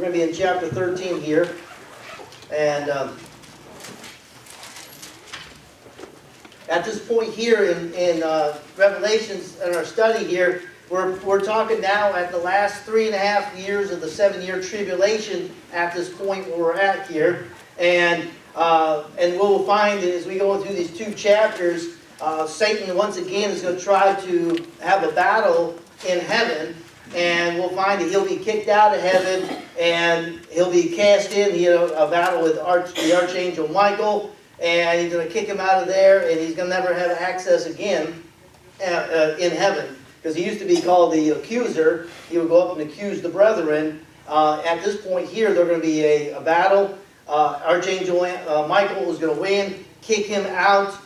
We're going to be in chapter 13 here. And at this point here in Revelations, in our study here, we're talking now at the last 3.5 years of the 7-year tribulation at this point where we're at here. And we'll find that as we go through these 2 chapters, Satan once again is going to try to have a battle in heaven. And we'll find that he'll be kicked out of heaven and he'll be cast in, a battle with the Archangel Michael. And he's going to kick him out of there and he's going to never have access again in heaven. Because he used to be called the accuser. He would go up and accuse the brethren. At this point here, there's going to be a battle. Archangel Michael is going to win, kick him out.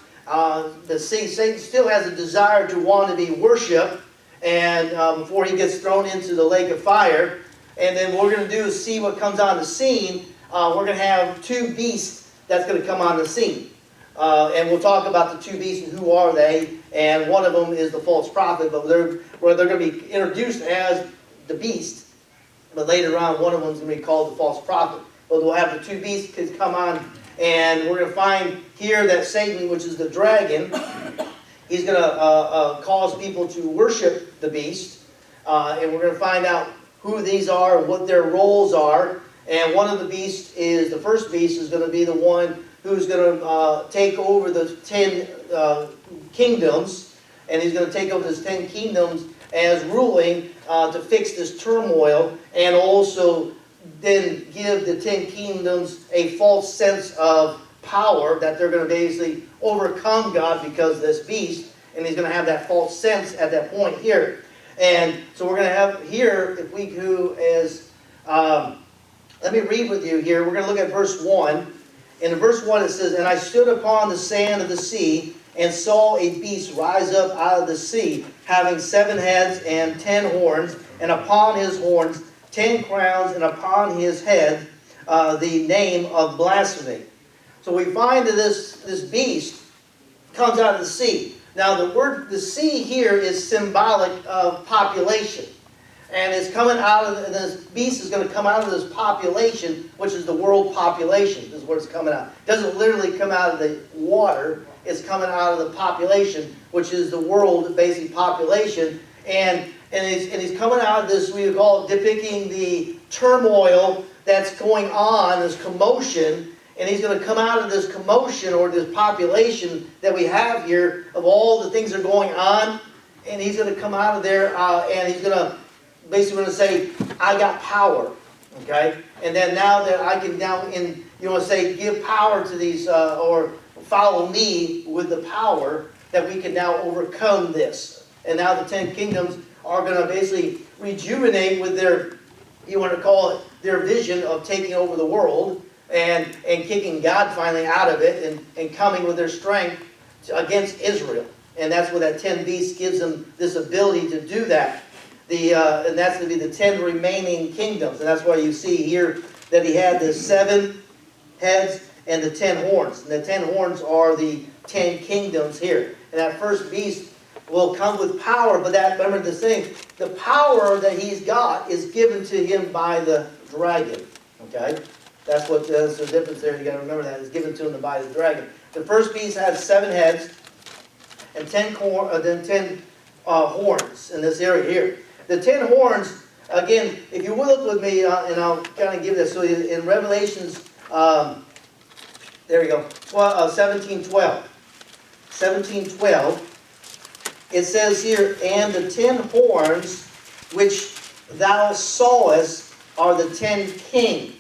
Satan still has a desire to want to be worshipped. And before he gets thrown into the lake of fire. And then what we're going to do is see what comes on the scene. We're going to have 2 beasts that's going to come on the scene. And we'll talk about the 2 beasts and who are they. And one of them is the false prophet. But they're going to be introduced as the beast. But later on, one of them is going to be called the false prophet. But we'll have the 2 beasts come on. And we're going to find here that Satan, which is the dragon, he's going to cause people to worship the beast. And we're going to find out who these are and what their roles are. And one of the beasts the first beast is going to be the one who's going to take over the 10 kingdoms. And he's going to take over those 10 kingdoms as ruling to fix this turmoil. And also then give the 10 kingdoms a false sense of power, that they're going to basically overcome God because of this beast, and he's going to have that false sense at that point here. And so we're going to have here, if we who is, let me read with you here. We're going to look at verse 1. And in verse 1 it says, "And I stood upon the sand of the sea, and saw a beast rise up out of the sea, having 7 heads and 10 horns, and upon his horns 10 crowns, and upon his head the name of blasphemy." So we find that this beast comes out of the sea. Now the sea here is symbolic of population. And it's coming out of, this beast is going to come out of this population, which is the world population, is where it's coming out. It doesn't literally come out of the water, it's coming out of the population, which is the world basic population. And he's coming out of this, we would call it, depicting the turmoil that's going on, this commotion. And he's going to come out of this commotion or this population that we have here of all the things that are going on. And he's going to come out of there and he's going to basically say, I got power. Okay? And then now that I can give power to these or follow me with the power that we can now overcome this. And now the 10 kingdoms are going to basically rejuvenate with their, you want to call it, their vision of taking over the world. And kicking God finally out of it and coming with their strength against Israel. And that's what that 10 beasts gives them this ability to do that. And that's going to be the 10 remaining kingdoms. And that's why you see here that he had the 7 heads and the 10 horns. And the 10 horns are the 10 kingdoms here. And that first beast will come with power. But remember this thing, the power that he's got is given to him by the dragon. Okay? That's the difference there. You got to remember that. It's given to him by the dragon. The first beast has 7 heads and 10 horns in this area here. The 10 horns, again, if you will look with me, and I'll kind of give this to you, in Revelations, there we go, 17:12. 17:12, it says here, "And the 10 horns which thou sawest are the 10 kings,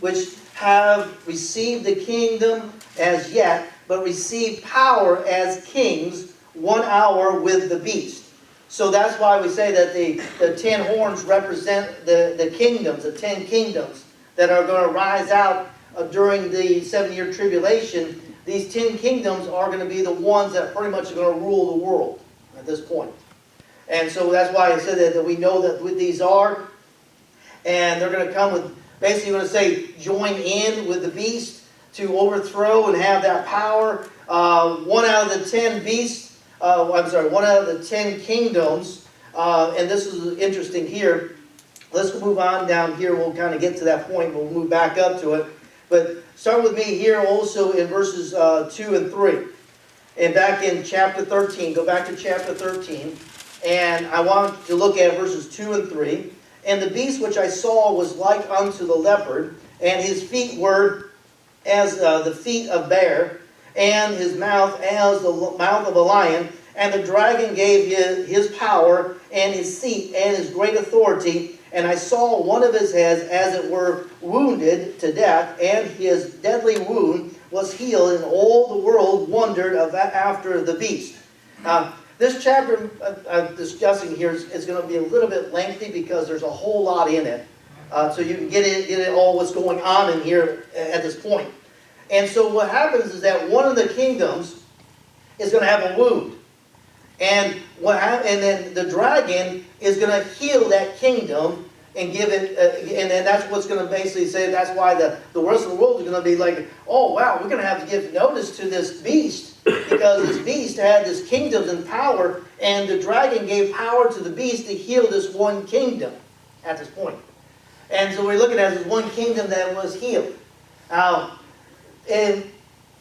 which have received the kingdom as yet, but receive power as kings 1 hour with the beast." So that's why we say that the 10 horns represent the kingdoms, the 10 kingdoms that are going to rise out during the 7-year tribulation. These 10 kingdoms are going to be the ones that pretty much are going to rule the world at this point. And so that's why I said that we know that what these are. And they're going to come with, basically going to say, join in with the beast to overthrow and have that power. 1 out of the 10 beasts, 1 out of the 10 kingdoms, and this is interesting here, let's move on down here. We'll kind of get to that point. We'll move back up to it. But start with me here also in verses 2 and 3. And back in chapter 13, go back to chapter 13. And I want to look at verses 2 and 3. And the beast which I saw was like unto the leopard, and his feet were as the feet of bear, and his mouth as the mouth of a lion. And the dragon gave his power, and his seat, and his great authority. And I saw one of his heads, as it were, wounded to death, and his deadly wound was healed, and all the world wondered after the beast. This chapter I'm discussing here is going to be a little bit lengthy because there's a whole lot in it. So you can get it all what's going on in here at this point. And so what happens is that one of the kingdoms is going to have a wound. And then the dragon is going to heal that kingdom and give it, and then that's what's going to basically say, that's why the rest of the world is going to be like, oh wow, we're going to have to give notice to this beast, because this beast had this kingdom and power, and the dragon gave power to the beast to heal this one kingdom at this point. And so we're looking at this one kingdom that was healed. And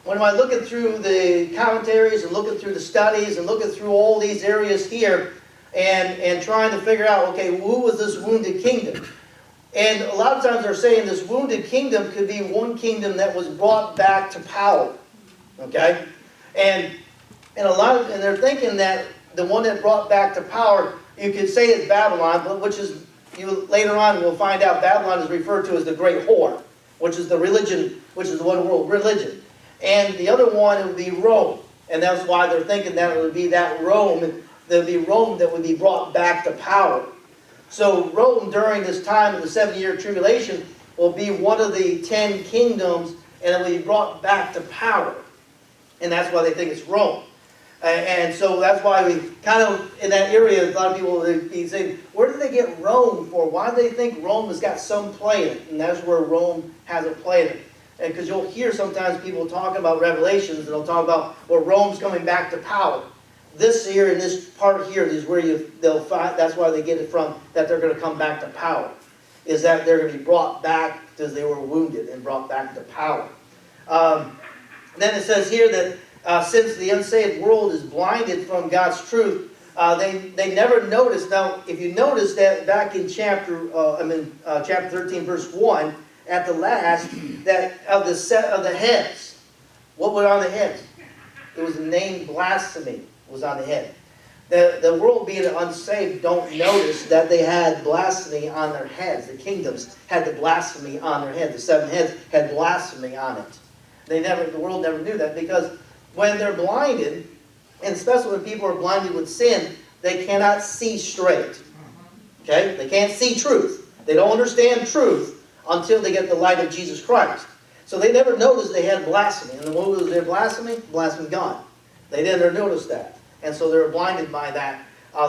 when I'm looking through the commentaries and looking through the studies and looking through all these areas here and trying to figure out, okay, who was this wounded kingdom? And a lot of times they're saying this wounded kingdom could be one kingdom that was brought back to power. Okay? And they're thinking that the one that brought back to power, you could say it's Babylon, but which is, later on we'll find out Babylon is referred to as the great whore, which is the religion, which is the one world religion. And the other one would be Rome. And that's why they're thinking that it would be that Rome, that would be Rome that would be brought back to power. So Rome during this time of the 7-year tribulation will be one of the 10 kingdoms, and it will be brought back to power. And that's why they think it's Rome. And so that's why we kind of, in that area, a lot of people will be saying, where did they get Rome for? Why do they think Rome has got some play in it? And that's where Rome has a play in it. And because you'll hear sometimes people talking about Revelations, and they'll talk about, well, Rome's coming back to power. This here, in this part here, is where they'll find, that's why they get it from, that they're going to come back to power. Is that they're going to be brought back because they were wounded and brought back to power. Then it says here that since the unsaved world is blinded from God's truth, they never noticed. Now, if you notice that back in chapter 13, verse 1, at the last, that of the set of the heads, what were on the heads? It was the name blasphemy was on the head. The world being unsaved don't notice that they had blasphemy on their heads. The kingdoms had the blasphemy on their head. The 7 heads had blasphemy on it. The world never knew that, because when they're blinded, and especially when people are blinded with sin, they cannot see straight. Okay? They can't see truth. They don't understand truth until they get the light of Jesus Christ. So they never noticed they had blasphemy. And what was their blasphemy? Blasphemy God. They never noticed that. And so they're blinded by that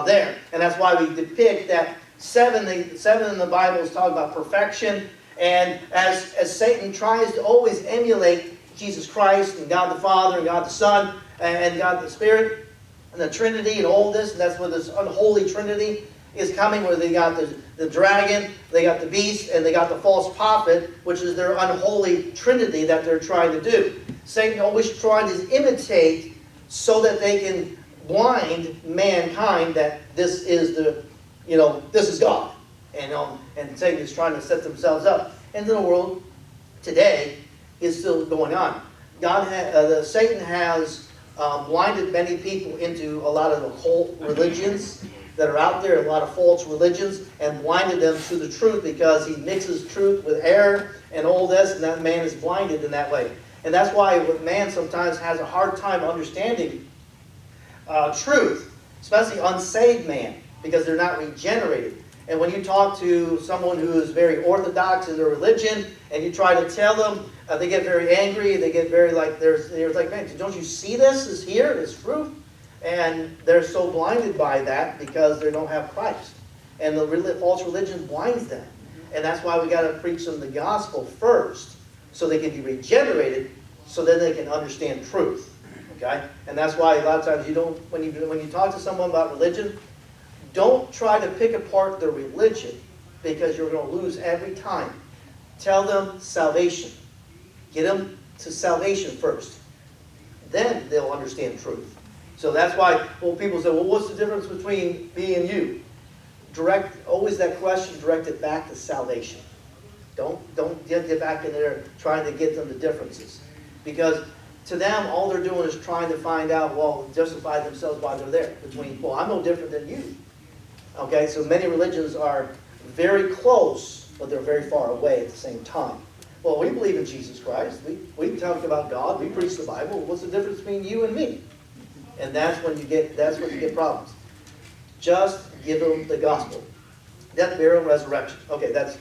there. And that's why we depict that 7 in the Bible is talking about perfection. And as Satan tries to always emulate Jesus Christ and God the Father and God the Son and God the Spirit and the Trinity and all this, and that's where this unholy Trinity is coming, where they got the dragon, they got the beast, and they got the false prophet, which is their unholy Trinity that they're trying to do. Satan always trying to imitate so that they can blind mankind that this is this is God. And Satan is trying to set themselves up. And the world today is still going on. Satan has blinded many people into a lot of occult religions that are out there, a lot of false religions, and blinded them to the truth, because he mixes truth with error and all this, and that man is blinded in that way. And that's why man sometimes has a hard time understanding truth, especially unsaved man, because they're not regenerated. And when you talk to someone who is very orthodox in their religion, and you try to tell them, they get very angry, they get very they're like, man, don't you see this is here, it's truth? And they're so blinded by that because they don't have Christ. And the false religion blinds them. And that's why we got to preach them the gospel first, so they can be regenerated, so then they can understand truth. Okay? And that's why a lot of times you don't, when you talk to someone about religion, don't try to pick apart their religion. because you're going to lose every time. Tell them salvation. Get them to salvation first. Then they'll understand truth. So that's why people say, well, what's the difference between me and you? Always that question, direct it back to salvation. Don't get back in there trying to get them the differences. Because to them, all they're doing is trying to find out, well, justify themselves why they're there. Well, I'm no different than you. Okay, so many religions are very close, but they're very far away at the same time. Well, we believe in Jesus Christ. We talk about God. We preach the Bible. What's the difference between you and me? And that's when you get problems. Just give them the gospel. Death, burial, resurrection. Okay, let's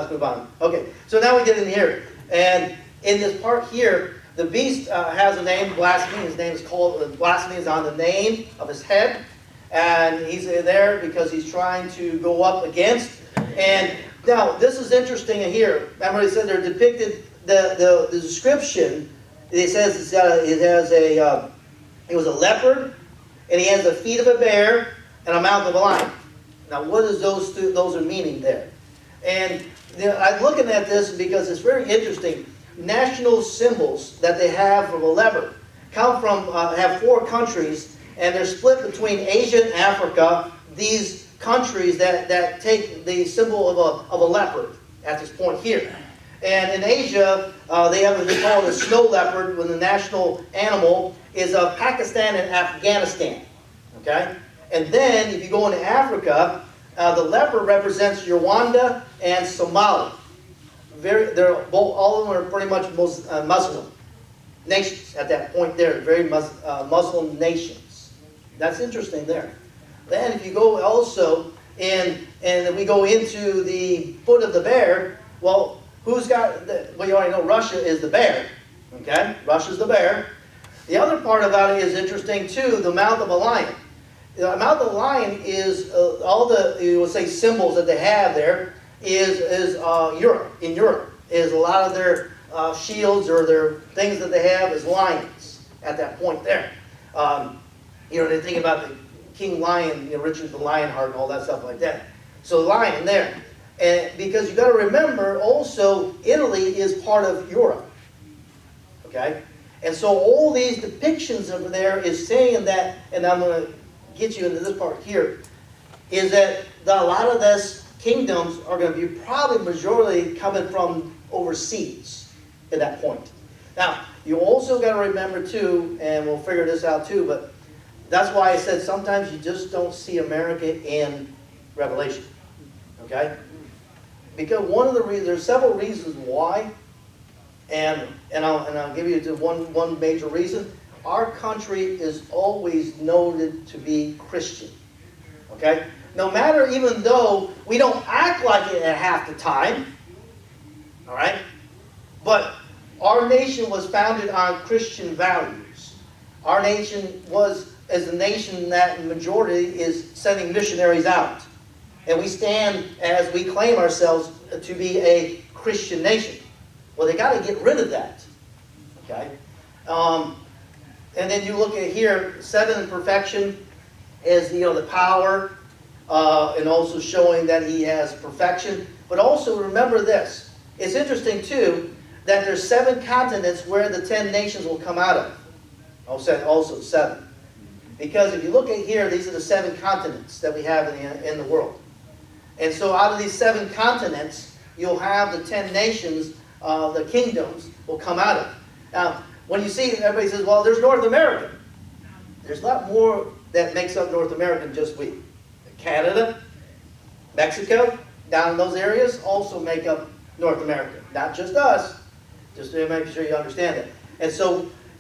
move on. Okay, so now we get in here. And in this part here, the beast has a name, blasphemy. His name is called, blasphemy is on the name of his head. And he's there because he's trying to go up against. And now, this is interesting in here. Remember, he said they're depicted, the description, it says he was a leopard, and he has the feet of a bear, and a mouth of a lion. Now, what is those are meaning there? And I'm looking at this because it's very interesting. National symbols that they have from a leopard have 4 countries, and they're split between Asia and Africa. These countries that take the symbol of a leopard at this point here. And in Asia, they have what they call a snow leopard, when the national animal is of Pakistan and Afghanistan. Okay? And then, if you go into Africa, the leopard represents Rwanda and Somalia. All of them are pretty much Muslim nations at that point there. Very Muslim nations. That's interesting there. Then, if you go also and we go into the foot of the bear, well, who's got? You already know Russia is the bear. Okay, Russia's the bear. The other part about it is interesting too. The mouth of a lion. The mouth of a lion is all the, you would say, symbols that they have there is Europe. In Europe is a lot of their shields or their things that they have is lions at that point there. They think about the King Lion, Richard the Lionheart and all that stuff like that. So lion there. And because you got to remember also Italy is part of Europe. Okay? And so all these depictions over there is saying that, and I'm going to get you into this part here, is that a lot of these kingdoms are going to be probably majority coming from overseas at that point. Now, you also got to remember too, and we'll figure this out too, but that's why I said sometimes you just don't see America in Revelation. Okay? Because one of the reasons, there's several reasons why, and I'll give you one major reason. Our country is always noted to be Christian. Okay? No matter, even though we don't act like it at half the time, all right? But our nation was founded on Christian values. Our nation is a nation that majority is sending missionaries out. And we stand as we claim ourselves to be a Christian nation. Well, they got to get rid of that. Okay? And then you look at here, 7 in perfection is the power, and also showing that he has perfection. But also remember this. It's interesting too that there's 7 continents where the 10 nations will come out of. Also 7. Because if you look at here, these are the 7 continents that we have in the world. And so out of these 7 continents, you'll have the 10 nations, the kingdoms will come out of. Now, when you see, everybody says, well, there's North America. There's a lot more that makes up North America than just we. Canada, Mexico, down in those areas also make up North America. Not just us, just to make sure you understand that.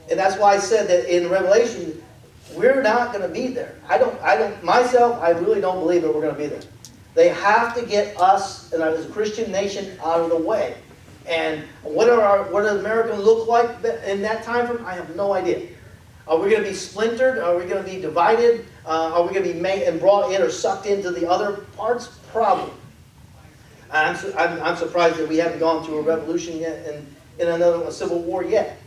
And that's why I said that in Revelation, we're not going to be there. I really don't believe that we're going to be there. They have to get us, as a Christian nation, out of the way. And what does America look like in that time frame? I have no idea. Are we going to be splintered? Are we going to be divided? Are we going to be made and brought in or sucked into the other parts? Probably. I'm surprised that we haven't gone through a revolution yet in a civil war yet.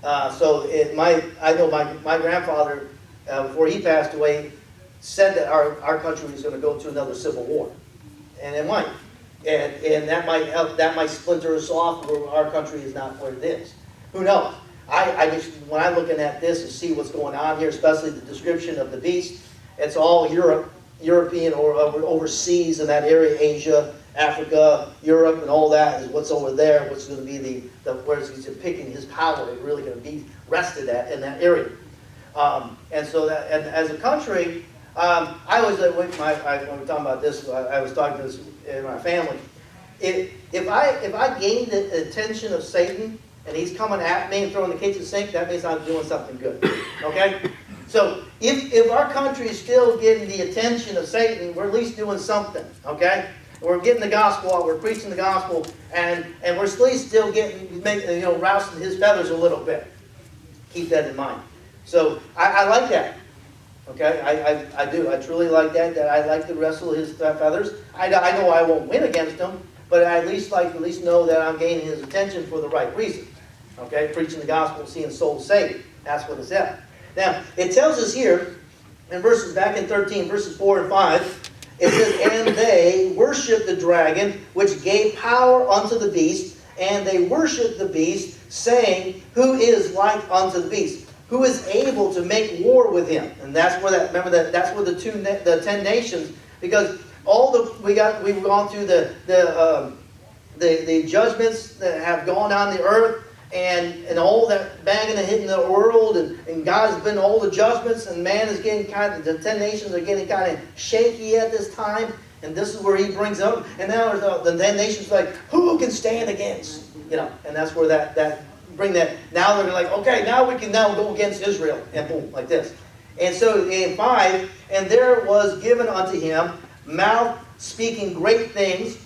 I know my grandfather, before he passed away, said that our country was going to go to another civil war. And it might. And that might help, that might splinter us off where our country is not what it is. Who knows? I just, when I'm looking at this and see what's going on here, especially the description of the beast, it's all European or overseas in that area, Asia, Africa, Europe, and all that is what's over there, what's going to be where he's depicting his power, is really going to be rested at in that area. And so that, and as a country, I always, when we're talking about this, I was talking to this in my family. If I gain the attention of Satan and he's coming at me and throwing the kitchen sink, that means I'm doing something good. Okay? So if our country is still getting the attention of Satan, we're at least doing something. Okay? We're getting the gospel out, we're preaching the gospel, and we're at least still getting, rousing his feathers a little bit. Keep that in mind. So I like that. Okay, I do. I truly like that. I like to wrestle his feathers. I know I won't win against him, but I at least know that I'm gaining his attention for the right reasons. Okay, preaching the gospel, seeing souls saved. That's what it's at. Now, it tells us here, in verses back in 13, verses 4 and 5, it says, "And they worshiped the dragon, which gave power unto the beast, and they worshiped the beast, saying, Who is like unto the beast? Who is able to make war with him?" And that's where that, remember that, that's where the 10 nations, because we've gone through the judgments that have gone on the earth, and all that banging and hitting the world, and God's been all the judgments, and man is getting the 10 nations are getting kind of shaky at this time, and this is where he brings up, and now the 10 nations like, who can stand against? And that's where that bring that, now they're like, okay, now we can now go against Israel, and boom, like this. And so in 5, "And there was given unto him mouth speaking great things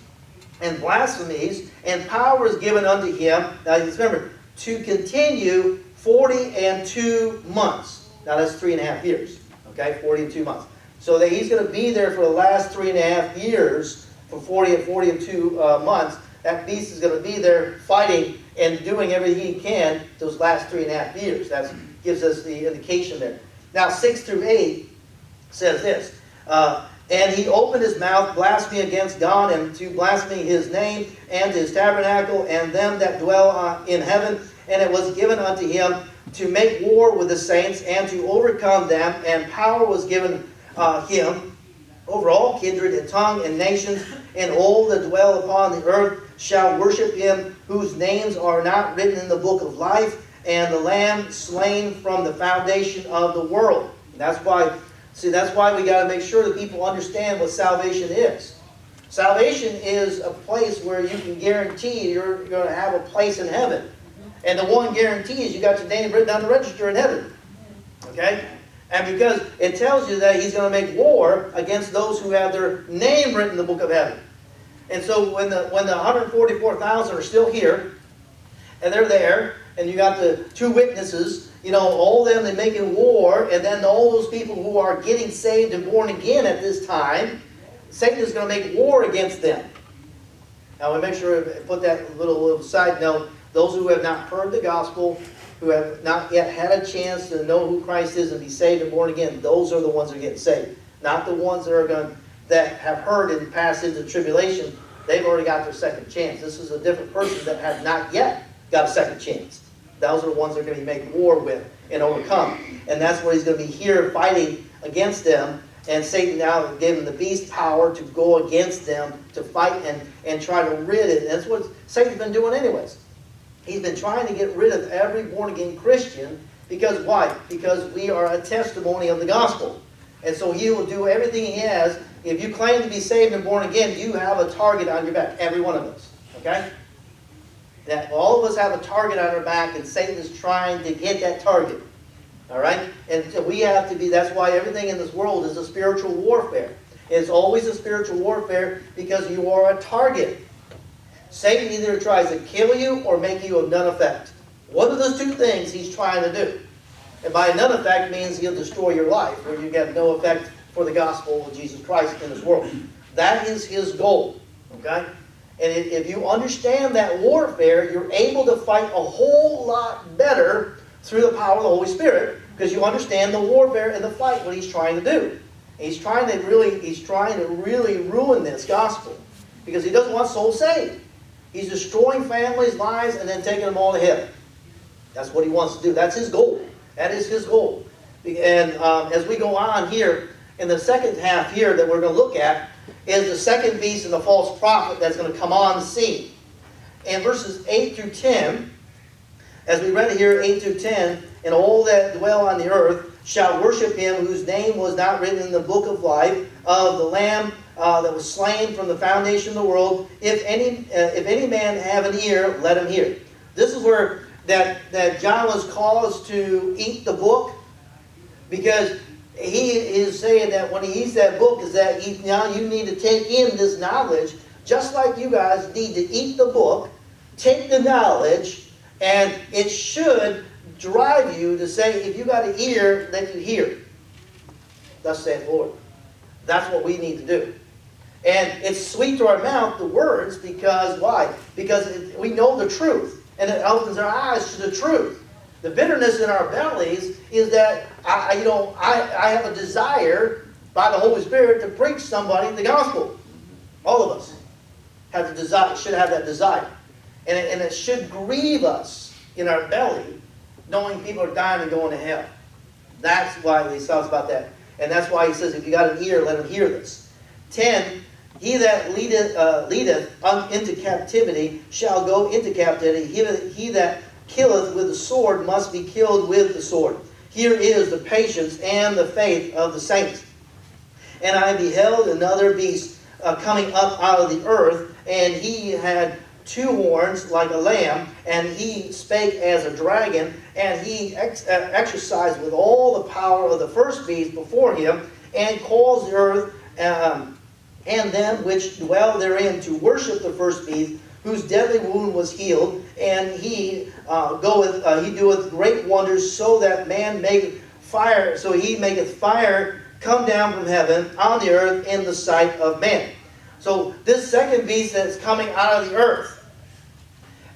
and blasphemies, and power is given unto him," now just remember, "to continue 42 months. Now that's 3.5 years. Okay, 42 months. So that he's going to be there for the last 3.5 years, for 42 months. That beast is going to be there fighting and doing everything he can those last 3.5 years. That gives us the indication there. Now 6 through 8 says this, "And he opened his mouth, blaspheming against God, and to blaspheme his name, and his tabernacle, and them that dwell in heaven. And it was given unto him to make war with the saints, and to overcome them. And power was given him over all kindred and tongue and nations, and all that dwell upon the earth shall worship him, whose names are not written in the book of life, and the Lamb slain from the foundation of the world." And that's why we got to make sure that people understand what salvation is. Salvation is a place where you can guarantee you're going to have a place in heaven. And the one guarantee is you got your name written on the register in heaven. Okay? And because it tells you that he's going to make war against those who have their name written in the book of heaven. And so when the 144,000 are still here, and they're there, and you got the 2 witnesses, all them, they're making war, and then all those people who are getting saved and born again at this time, Satan is going to make war against them. Now we make sure to put that little side note. Those who have not heard the gospel, who have not yet had a chance to know who Christ is and be saved and born again, those are the ones that are getting saved. Not the ones that have heard and passed into tribulation. They've already got their second chance. This is a different person that has not yet got a second chance. Those are the ones they're going to make war with and overcome. And that's where he's going to be here fighting against them. And Satan now gave him the beast power to go against them, to fight and try to rid it. And that's what Satan's been doing anyways. He's been trying to get rid of every born-again Christian. Because why? Because we are a testimony of the gospel. And so he will do everything he has. If you claim to be saved and born again, you have a target on your back. Every one of us. Okay? That all of us have a target on our back, and Satan is trying to hit that target. Alright? And so we have to be, that's why everything in this world is a spiritual warfare. It's always a spiritual warfare because you are a target. Satan either tries to kill you or make you of none effect. One of those 2 things he's trying to do. And by none effect means he'll destroy your life, where you get no effect for the gospel of Jesus Christ in this world. That is his goal. Okay? And if you understand that warfare, you're able to fight a whole lot better through the power of the Holy Spirit, because you understand the warfare and the fight, what he's trying to do. He's trying to really ruin this gospel because he doesn't want souls saved. He's destroying families' lives and then taking them all to heaven. That's what he wants to do. That's his goal. That is his goal. And as we go on here, in the second half here that we're going to look at, is the second beast and the false prophet that's going to come on the scene. In verses 8 through 10, as we read here, 8 through 10, and all that dwell on the earth shall worship him whose name was not written in the book of life of the Lamb that was slain from the foundation of the world. If any man have an ear, let him hear. This is where that John was caused to eat the book, because he is saying that when he eats that book is that now you need to take in this knowledge, just like you guys need to eat the book, take the knowledge, and it should drive you to say, if you got an ear, let you hear. Thus saith the Lord. That's what we need to do. And it's sweet to our mouth, the words, because why? Because we know the truth, and it opens our eyes to the truth. The bitterness in our bellies is that I have a desire by the Holy Spirit to preach somebody the gospel. All of us have the desire, should have that desire. And it should grieve us in our belly, knowing people are dying and going to hell. That's why he talks about that. And that's why he says, if you got an ear, let him hear this. 10, he that leadeth into captivity shall go into captivity. He that killeth with the sword must be killed with the sword. Here is the patience and the faith of the saints. And I beheld another beast coming up out of the earth, and he had 2 horns like a lamb, and he spake as a dragon, and he exercised with all the power of the first beast before him, and caused the earth and them which dwell therein to worship the first beast, whose deadly wound was healed, and he doeth great wonders, so that man maketh fire, so he maketh fire come down from heaven on the earth in the sight of man. So this second beast that's coming out of the earth,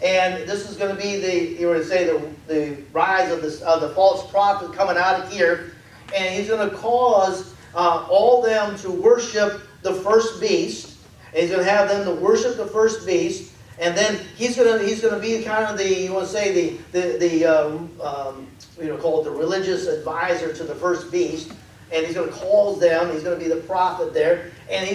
and this is going to be the rise of the false prophet coming out of here, and he's going to cause all them to worship the first beast. And he's going to have them to worship the first beast, and then he's going to be kind of call it the religious advisor to the first beast. And he's going to cause them. He's going to be the prophet there. And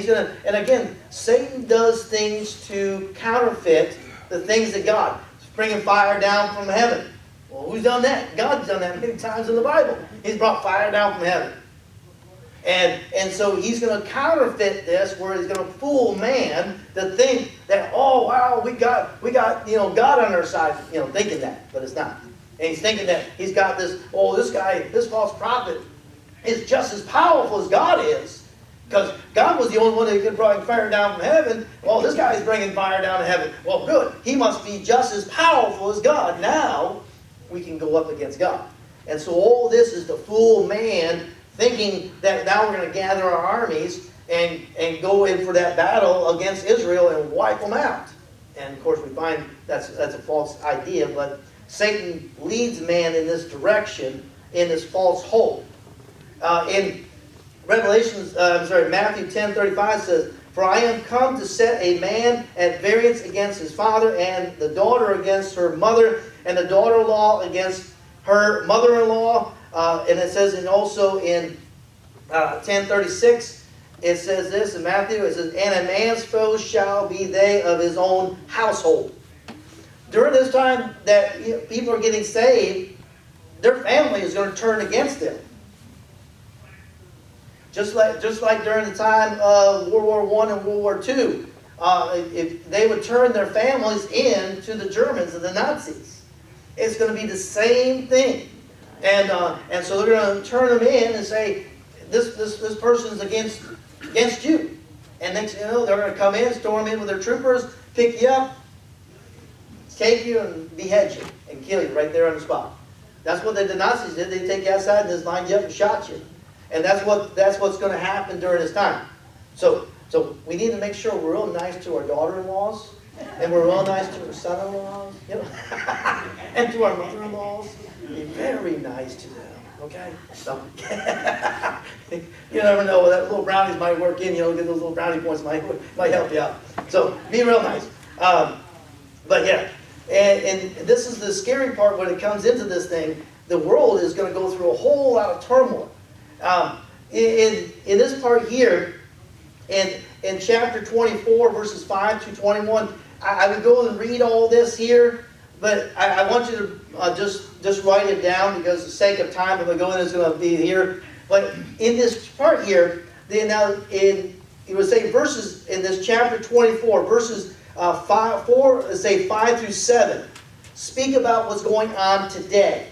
and again, Satan does things to counterfeit the things of God. He's bringing fire down from heaven. Well, who's done that? God's done that many times in the Bible. He's brought fire down from heaven. And so he's going to counterfeit this, where he's going to fool man to think that, oh wow, we got God on our side, thinking that, but it's not. And he's thinking that he's got this false prophet is just as powerful as God is. Because God was the only one that could bring fire down from heaven. Well, this guy is bringing fire down to heaven. Well, good. He must be just as powerful as God. Now, we can go up against God. And so all this is to fool man, thinking that now we're going to gather our armies and go in for that battle against Israel and wipe them out. And, of course, we find that's a false idea. But Satan leads man in this direction, in this false hope. In Matthew 10:35 says, "For I am come to set a man at variance against his father, and the daughter against her mother, and the daughter-in-law against her mother-in-law." And it says, and also in 10:36, it says this in Matthew, it says, "And a man's foes shall be they of his own household." During this time that people are getting saved, their family is going to turn against them. Just like during the time of World War I and World War II, if they would turn their families in to the Germans and the Nazis. It's going to be the same thing. And so they're going to turn them in and say, this person's against you. And next thing you know, they're going to come in, storm in with their troopers, pick you up, take you and behead you and kill you right there on the spot. That's what the Nazis did. They take you outside and just lined you up and shot you. And that's what's going to happen during this time. So we need to make sure we're real nice to our daughter-in-laws And we're all nice to our son-in-laws, you know, and to our mother-in-laws. Be very nice to them, okay? So, you never know, that little brownies might work in, you know, get those little brownie points might help you out. So, be real nice. But yeah, and this is the scary part when it comes into this thing. The world is going to go through a whole lot of turmoil. In this part here, in chapter 24, verses 5 to 21, I would go and read all this here, but I want you to just write it down because for the sake of time, if I go in, it's going to be here. But in this part here, you would say verses in this chapter 24, verses 5 through 7, speak about what's going on today.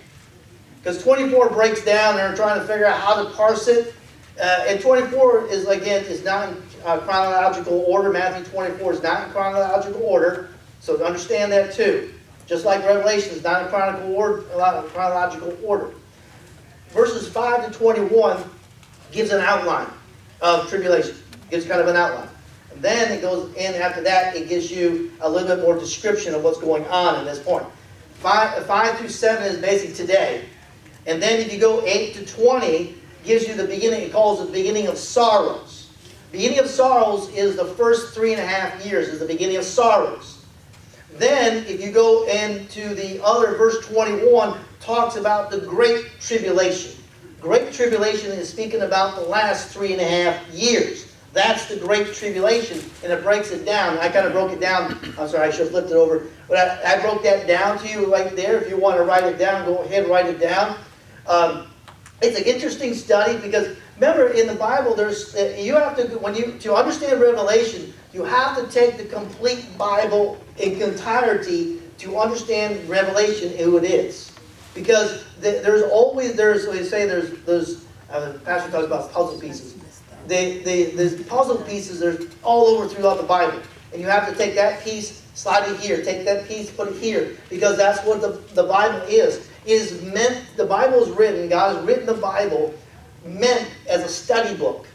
Because 24 breaks down, and they're trying to figure out how to parse it. And 24 is, again, is not in chronological order. Matthew 24 is not in chronological order. So to understand that too. Just like Revelation is not in chronological order. Verses 5 to 21 gives an outline of tribulation. Gives kind of an outline. And then it goes in after that, it gives you a little bit more description of what's going on at this point. 5 through 7 is basically today. And then if you go 8 to 20, gives you the beginning, it calls it the beginning of sorrows. Beginning of sorrows is the first 3.5 years, is the beginning of sorrows. Then, if you go into the other, verse 21, talks about the Great Tribulation. Great Tribulation is speaking about the last 3.5 years. That's the Great Tribulation, and it breaks it down. I kind of broke it down. I'm sorry, I should have flipped it over. But I broke that down to you right there. If you want to write it down, go ahead and write it down. It's an interesting study because remember in the Bible, you have to to understand Revelation, you have to take the complete Bible in entirety to understand Revelation who it is, because there's Pastor talks about puzzle pieces. The puzzle pieces are all over throughout the Bible, and you have to take that piece, slide it here, take that piece, put it here, because that's what the Bible is. The Bible is written, God has written the Bible meant as a study book.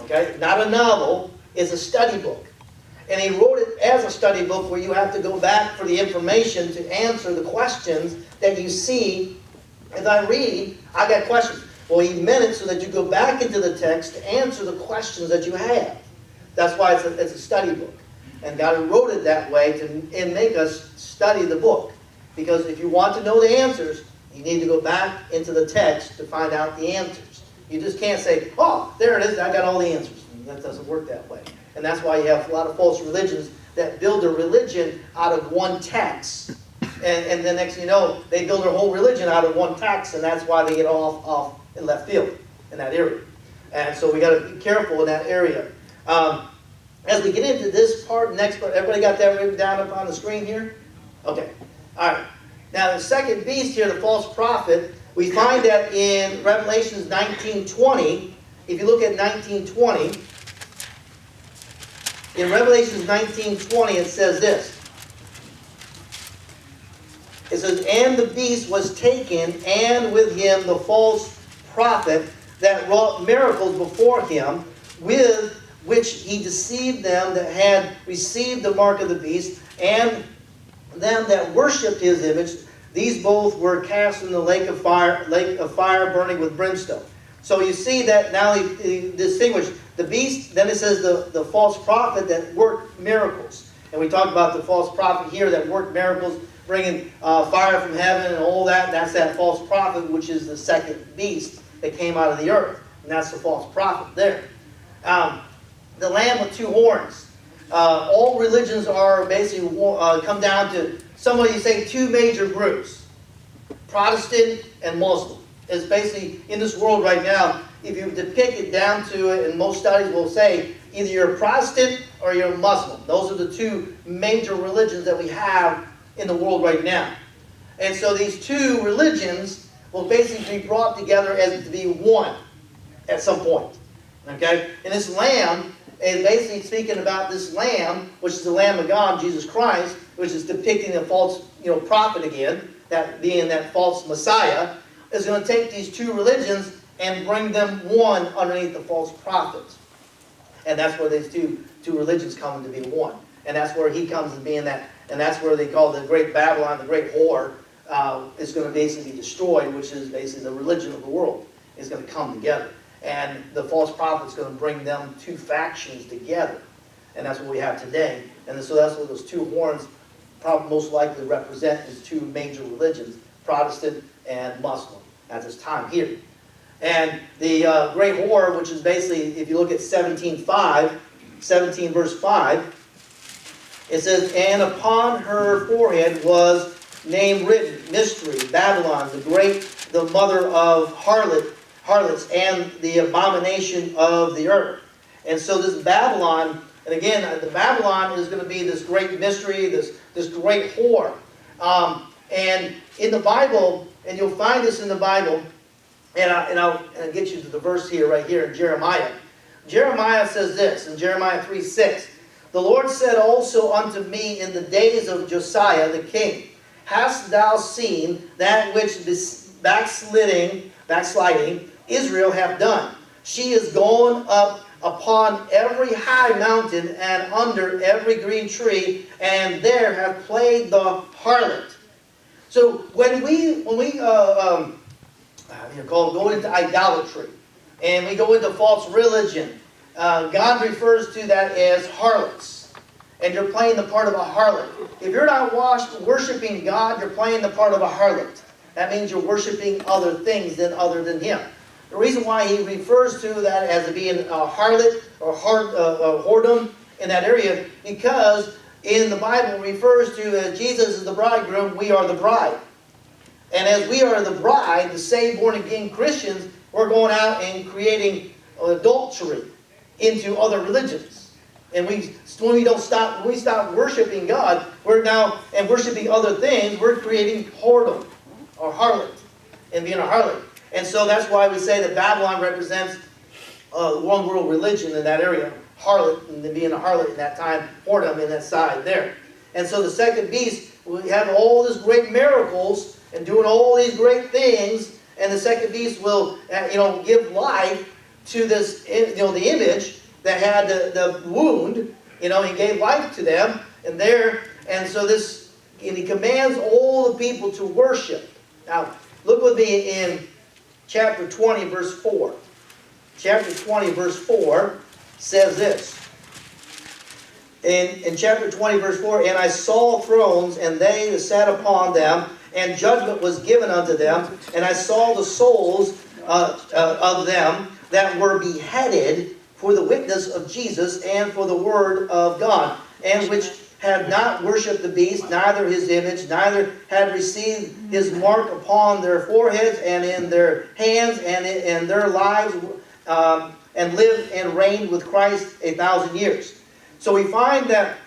Okay? Not a novel, it's a study book. And he wrote it as a study book where you have to go back for the information to answer the questions that you see. As I read, I got questions. Well, he meant it so that you go back into the text to answer the questions that you have. That's why it's a study book. And God wrote it that way to make us study the book. Because if you want to know the answers, you need to go back into the text to find out the answers. You just can't say, oh, there it is, I got all the answers. That doesn't work that way. And that's why you have a lot of false religions that build their religion out of one text. And the next thing you know, they build their whole religion out of one text, and that's why they get off in left field in that area. And so we got to be careful in that area. As we get into this part, next part, everybody got that written down up on the screen here? Okay. All right. Now the second beast here, the false prophet, we find that in Revelations 19:20. If you look at 19:20, in Revelations 19:20 it says this. It says, and the beast was taken, and with him the false prophet that wrought miracles before him, with which he deceived them that had received the mark of the beast, and them that worshipped his image. These both were cast in the lake of fire burning with brimstone. So you see that now he distinguished the beast. Then it says the false prophet that worked miracles. And we talked about the false prophet here that worked miracles, bringing fire from heaven and all that. That's that false prophet, which is the second beast that came out of the earth. And that's the false prophet there. The lamb with two horns. All religions are basically come down to somebody say two major groups, Protestant and Muslim. It's basically in this world right now. If you depict it down to it, and most studies will say either you're a Protestant or you're a Muslim. Those are the two major religions that we have in the world right now. And so these two religions will basically be brought together as to be one at some point. Okay, and this lamb. And basically speaking about this lamb, which is the Lamb of God, Jesus Christ, which is depicting a false, prophet again, that being that false Messiah, is going to take these two religions and bring them one underneath the false prophet. And that's where these two religions come to be one. And that's where he comes and being that. And that's where they call the Great Babylon, the Great Whore, is going to basically be destroyed, which is basically the religion of the world is going to come together. And the false prophet is going to bring them two factions together. And that's what we have today. And so that's what those two horns probably most likely represent, is two major religions, Protestant and Muslim, at this time here. And the Great Whore, which is basically, if you look at 17 verse 5, it says, and upon her forehead was name written, Mystery, Babylon, the great, the mother of harlots, and the abomination of the earth. And so this Babylon, and again, the Babylon is going to be this great mystery, this great whore. And in the Bible, and you'll find this in the Bible, and I'll get you to the verse here, right here in Jeremiah. Jeremiah says this, in Jeremiah 3:6, the Lord said also unto me in the days of Josiah the king, hast thou seen that which backsliding Israel hath done? She is gone up upon every high mountain and under every green tree, and there have played the harlot. So when we go into idolatry, and we go into false religion, God refers to that as harlots. And you're playing the part of a harlot. If you're not worshiping God, you're playing the part of a harlot. That means you're worshiping other things other than Him. The reason why he refers to that as being a harlot or whoredom in that area, because in the Bible it refers to as Jesus is the bridegroom, we are the bride. And as we are the bride, the saved born-again Christians, we're going out and creating adultery into other religions. And when we stop worshiping God, and worshiping other things, we're creating whoredom or harlot and being a harlot. And so that's why we say that Babylon represents one world religion in that area, harlot, and being a harlot in that time, whoredom in that side there. And so the second beast, we have all these great miracles and doing all these great things, and the second beast will, give life to this, the image that had the wound. He gave life to them, and so and he commands all the people to worship. Now, look with me in chapter 20, verse 4. Chapter 20, verse 4 says this. In chapter 20, verse 4, and I saw thrones, and they that sat upon them, and judgment was given unto them, and I saw the souls of them that were beheaded for the witness of Jesus and for the word of God, and which had not worshipped the beast, neither his image, neither had received his mark upon their foreheads and in their hands, and in their lives, and lived and reigned with Christ 1,000 years. So we find that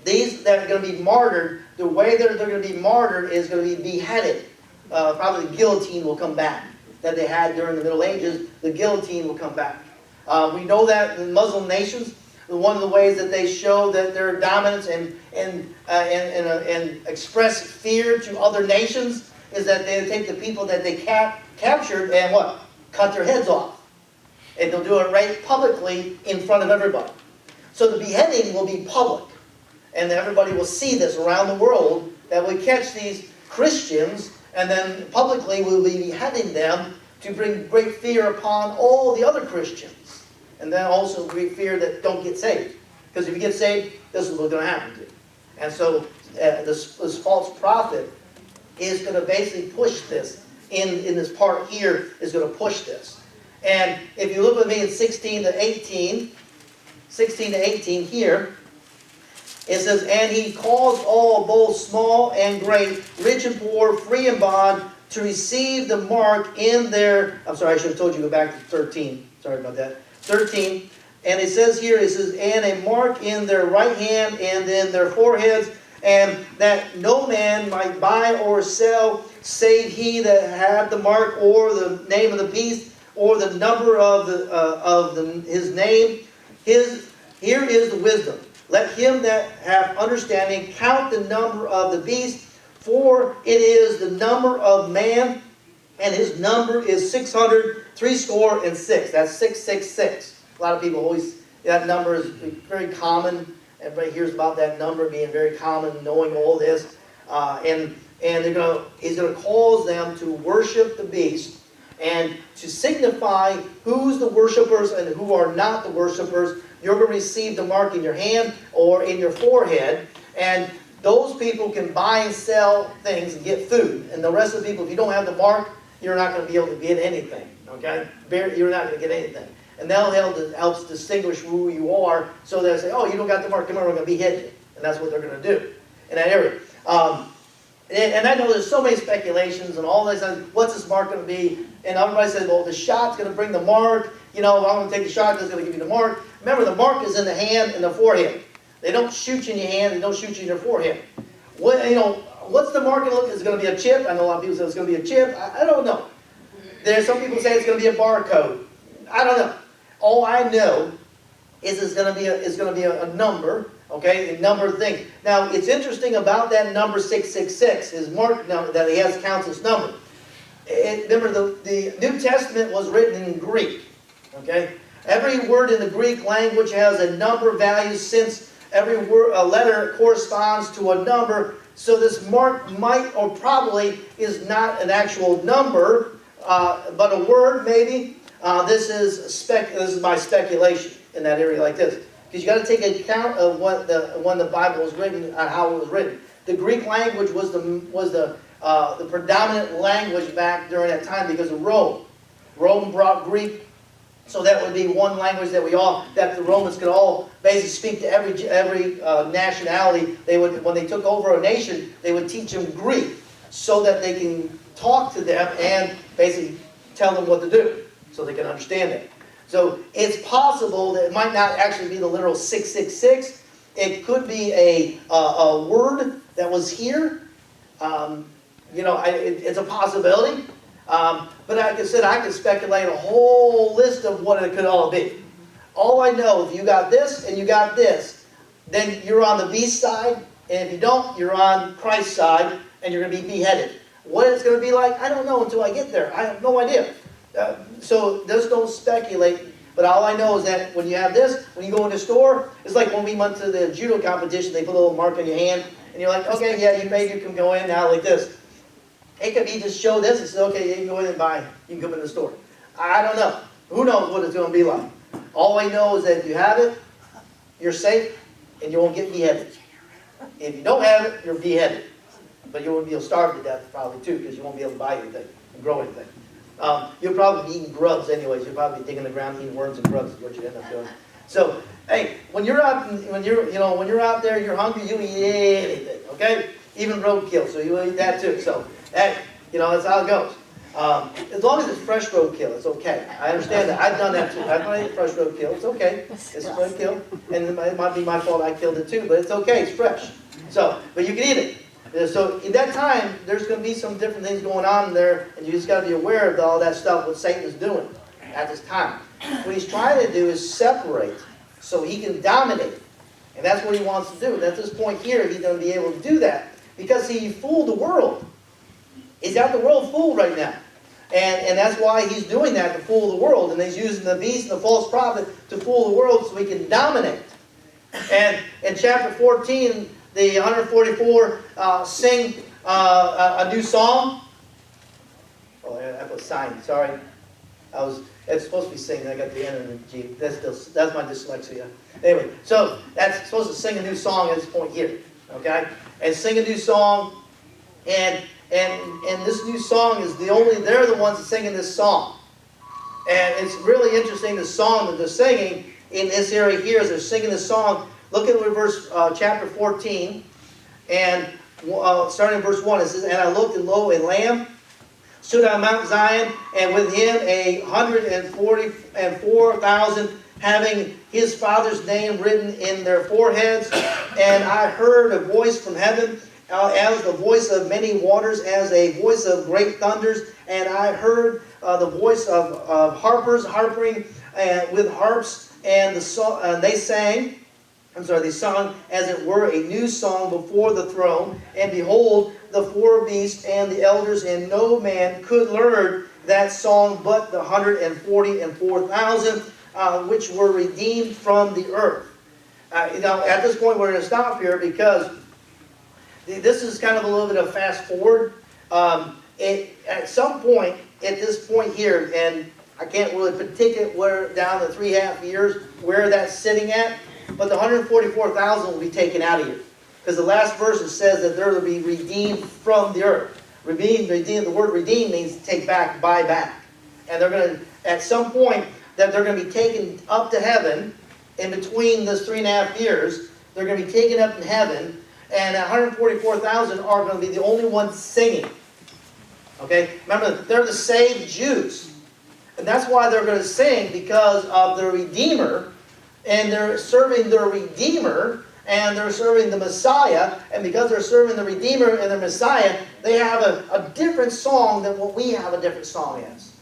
these that are going to be martyred, the way that they're going to be martyred is going to be beheaded. Probably the guillotine will come back that they had during the Middle Ages. The guillotine will come back. We know that in Muslim nations, one of the ways that they show that their dominance and express fear to other nations is that they take the people that they captured and what? Cut their heads off. And they'll do it right publicly in front of everybody. So the beheading will be public. And everybody will see this around the world, that we catch these Christians, and then publicly we'll be beheading them to bring great fear upon all the other Christians. And then also great fear that don't get saved. Because if you get saved, this is what's going to happen to you. And so this false prophet is going to basically push this. In this part here is going to push this. And if you look with me in 16 to 18 here, it says, and he caused all, both small and great, rich and poor, free and bond, to receive the mark in their... I'm sorry, I should have told you to go back to 13. Sorry about that. 13. And it says here, and a mark in their right hand and in their foreheads, and that no man might buy or sell, save he that had the mark, or the name of the beast, or the number of his name. Here is the wisdom. Let him that have understanding count the number of the beast, for it is the number of man, and his number is 666. That's 666. A lot of people always, that number is very common Everybody hears about that number being very common, knowing all this. And he's going to cause them to worship the beast and to signify who's the worshipers and who are not the worshipers. You're going to receive the mark in your hand or in your forehead. And those people can buy and sell things and get food. And the rest of the people, if you don't have the mark, you're not going to be able to get anything. Okay? You're not going to get anything. And that helps distinguish who you are, so they say, oh, you don't got the mark, come on, we're going to behead you. And that's what they're going to do in that area. And I know there's so many speculations and all this, what's this mark going to be? And everybody says, well, the shot's going to bring the mark. You know, I'm going to take the shot, that's going to give you the mark. Remember, the mark is in the hand and the forehead. They don't shoot you in your hand, they don't shoot you in your forehead. What's the mark going to look? Is it going to be a chip? I know a lot of people say it's going to be a chip. I don't know. There's some people say it's going to be a barcode. I don't know. All I know is it's going to be a number, okay, a number of things. Now, it's interesting about that number 666, his mark number that he has counts as number. Remember, the New Testament was written in Greek, okay? Every word in the Greek language has a number value, since every letter corresponds to a number. So this mark might or probably is not an actual number, but a word maybe. This is my speculation in that area like this, because you got to take account of when the Bible was written and how it was written. The Greek language was the predominant language back during that time because of Rome. Rome brought Greek, so that would be one language that the Romans could all basically speak to every nationality. When they took over a nation, they would teach them Greek so that they can talk to them and basically tell them what to do, so they can understand it. So it's possible that it might not actually be the literal 666. It could be a word that was here. It's a possibility. But like I said, I could speculate a whole list of what it could all be. All I know, if you got this and you got this, then you're on the beast side. And if you don't, you're on Christ's side, and you're going to be beheaded. What it's going to be like, I don't know until I get there. I have no idea. So just don't speculate. But all I know is that when you have this, when you go in the store, it's like when we went to the judo competition, they put a little mark on your hand, and you're like, okay, yeah, you can go in now like this. It could be just show this and say, okay, you can go in and buy, you can come in the store. I don't know. Who knows what it's going to be like? All I know is that if you have it, you're safe, and you won't get beheaded. If you don't have it, you're beheaded. But you'll starve to death probably too, because you won't be able to buy anything and grow anything. You'll probably be eating grubs anyways. You'll probably be digging the ground, eating worms and grubs is what you end up doing. So, hey, when you're out there, you're hungry, you eat anything, okay? Even roadkill, so you eat that too. So, hey, that's how it goes. As long as it's fresh roadkill, it's okay. I understand that. I've done that too. I've done fresh roadkill. It's okay. It's roadkill, and it might be my fault I killed it too, but it's okay. It's fresh. So, but you can eat it. So in that time, there's going to be some different things going on there, and you just got to be aware of all that stuff, what Satan is doing at this time. What he's trying to do is separate so he can dominate. And that's what he wants to do. And at this point here, he's going to be able to do that because he fooled the world. He's got the world fooled right now. And that's why he's doing that, to fool the world. And he's using the beast and the false prophet to fool the world so he can dominate. And in chapter 14, the 144 sing a new song. Oh, I put sign. Sorry, it's supposed to be sing. I got the N and the G. That's my dyslexia. Anyway, so that's supposed to sing a new song at this point here. Okay, and sing a new song, and this new song is they're the ones singing this song, and it's really interesting the song that they're singing in this area here as they're singing this song. Look at verse chapter 14, and starting in verse 1, it says, "And I looked, and lo, a lamb stood on Mount Zion, and with him 144,000, having his Father's name written in their foreheads. And I heard a voice from heaven, as the voice of many waters, as a voice of great thunders. And I heard the voice of harpers harping with harps, and they sung as it were a new song before the throne. And behold, the four beasts and the elders, and no man could learn that song but the 144,000 which were redeemed from the earth." At this point, we're going to stop here because this is kind of a little bit of fast forward. At some point, at this point here, and I can't really predict where down the 3.5 years where that's sitting at, but the 144,000 will be taken out of here. Because the last verse says that they're to be redeemed from the earth. Redeemed, the word redeem means take back, buy back. And they're going to, at some point, that they're going to be taken up to heaven in between those 3.5 years. They're going to be taken up in heaven, and 144,000 are going to be the only ones singing. Okay? Remember, they're the saved Jews. And that's why they're going to sing, because of the Redeemer, and they're serving their Redeemer, and they're serving the Messiah, and because they're serving the Redeemer and the Messiah, they have a different song than what we have a different song as.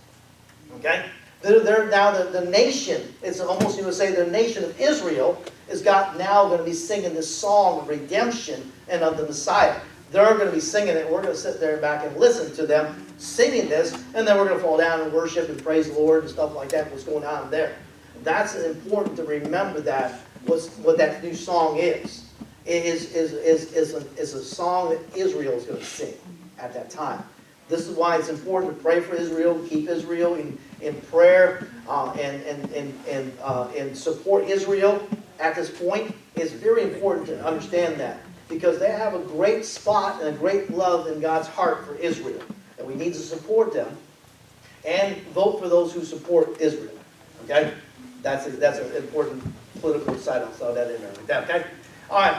Okay? They're now the nation, it's almost, you would say, the nation of Israel is now going to be singing this song of redemption and of the Messiah. They're going to be singing it, and we're going to sit there back and listen to them singing this, and then we're going to fall down and worship and praise the Lord and stuff like that, what's going on there. That's important to remember that, what that new song is. It is a song that Israel is going to sing at that time. This is why it's important to pray for Israel, keep Israel in prayer, and support Israel at this point. It's very important to understand that, because they have a great spot and a great love in God's heart for Israel. And we need to support them and vote for those who support Israel. Okay? That's an important political side. I'll throw that in there like that. Okay? All right.